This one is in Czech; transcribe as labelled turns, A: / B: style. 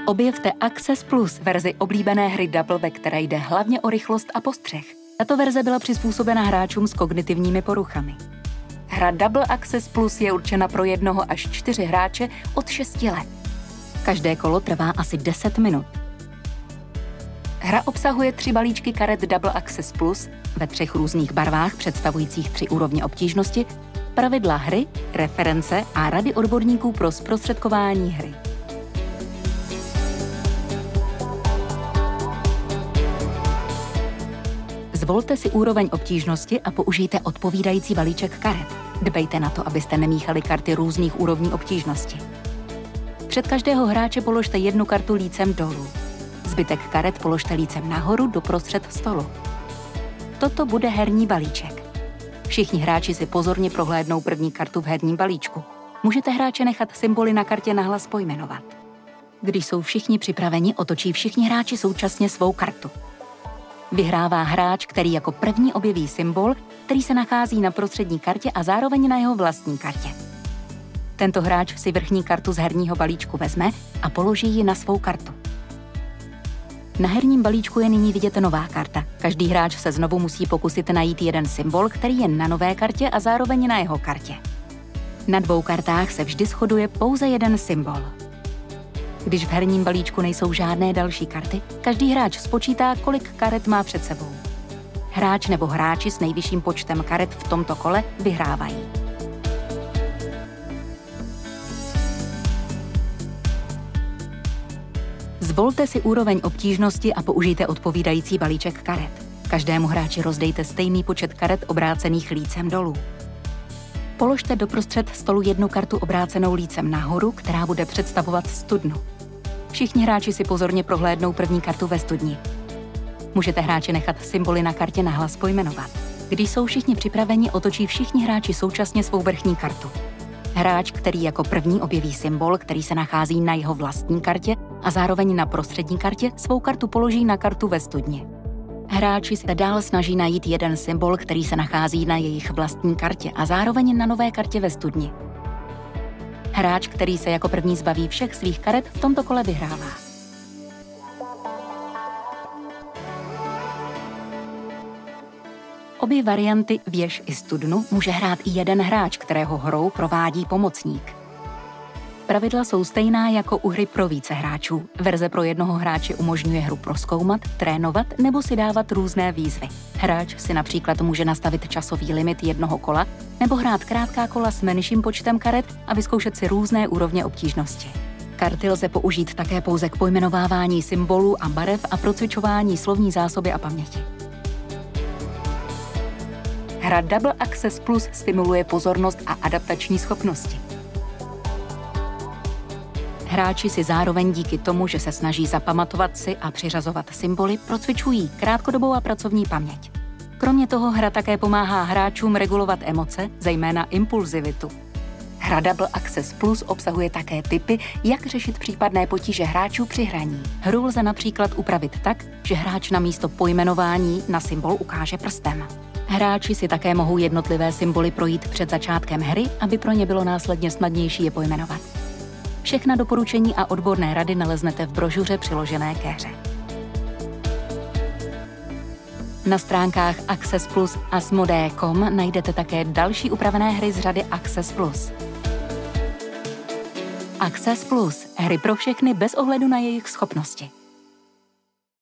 A: Objevte Access Plus, verzi oblíbené hry Double, ve které jde hlavně o rychlost a postřeh. Tato verze byla přizpůsobena hráčům s kognitivními poruchami. Hra Double Access Plus je určena pro 1 až 4 hráče od 6 let. Každé kolo trvá asi 10 minut. Hra obsahuje 3 balíčky karet Double Access Plus ve 3 různých barvách představujících 3 úrovně obtížnosti, pravidla hry, reference a rady odborníků pro zprostředkování hry. Zvolte si úroveň obtížnosti a použijte odpovídající balíček karet. Dbejte na to, abyste nemíchali karty různých úrovní obtížnosti. Před každého hráče položte 1 kartu lícem dolů. Zbytek karet položte lícem nahoru doprostřed stolu. Toto bude herní balíček. Všichni hráči si pozorně prohlédnou první kartu v herním balíčku. Můžete hráče nechat symboly na kartě nahlas pojmenovat. Když jsou všichni připraveni, otočí všichni hráči současně svou kartu. Vyhrává hráč, který jako první objeví symbol, který se nachází na prostřední kartě a zároveň na jeho vlastní kartě. Tento hráč si vrchní kartu z herního balíčku vezme a položí ji na svou kartu. Na herním balíčku je nyní vidět nová karta. Každý hráč se znovu musí pokusit najít jeden symbol, který je na nové kartě a zároveň na jeho kartě. Na 2 kartách se vždy shoduje pouze jeden symbol. Když v herním balíčku nejsou žádné další karty, každý hráč spočítá, kolik karet má před sebou. Hráč nebo hráči s nejvyšším počtem karet v tomto kole vyhrávají. Zvolte si úroveň obtížnosti a použijte odpovídající balíček karet. Každému hráči rozdejte stejný počet karet obrácených lícem dolů. Položte doprostřed stolu 1 kartu obrácenou lícem nahoru, která bude představovat studnu. Všichni hráči si pozorně prohlédnou první kartu ve studni. Můžete hráče nechat symboly na kartě nahlas pojmenovat. Když jsou všichni připraveni, otočí všichni hráči současně svou vrchní kartu. Hráč, který jako první objeví symbol, který se nachází na jeho vlastní kartě a zároveň na prostřední kartě, svou kartu položí na kartu ve studni. Hráči se dál snaží najít jeden symbol, který se nachází na jejich vlastní kartě a zároveň na nové kartě ve studni. Hráč, který se jako první zbaví všech svých karet, v tomto kole vyhrává. Obě varianty věž i studnu může hrát i jeden hráč, kterého hrou provádí pomocník. Pravidla jsou stejná jako u hry pro více hráčů. Verze pro jednoho hráče umožňuje hru prozkoumat, trénovat nebo si dávat různé výzvy. Hráč si například může nastavit časový limit jednoho kola nebo hrát krátká kola s menším počtem karet a vyzkoušet si různé úrovně obtížnosti. Karty lze použít také pouze k pojmenovávání symbolů a barev a procvičování slovní zásoby a paměti. Hra Double Access Plus stimuluje pozornost a adaptační schopnosti. Hráči si zároveň díky tomu, že se snaží zapamatovat si a přiřazovat symboly, procvičují krátkodobou a pracovní paměť. Kromě toho hra také pomáhá hráčům regulovat emoce, zejména impulzivitu. Hra Double Access Plus obsahuje také tipy, jak řešit případné potíže hráčů při hraní. Hru lze například upravit tak, že hráč na místo pojmenování na symbol ukáže prstem. Hráči si také mohou jednotlivé symboly projít před začátkem hry, aby pro ně bylo následně snadnější je pojmenovat. Všechna doporučení a odborné rady naleznete v brožuře přiložené ke hře. Na stránkách Access Plus a Asmodee.com najdete také další upravené hry z řady Access Plus. Access Plus. Hry pro všechny bez ohledu na jejich schopnosti.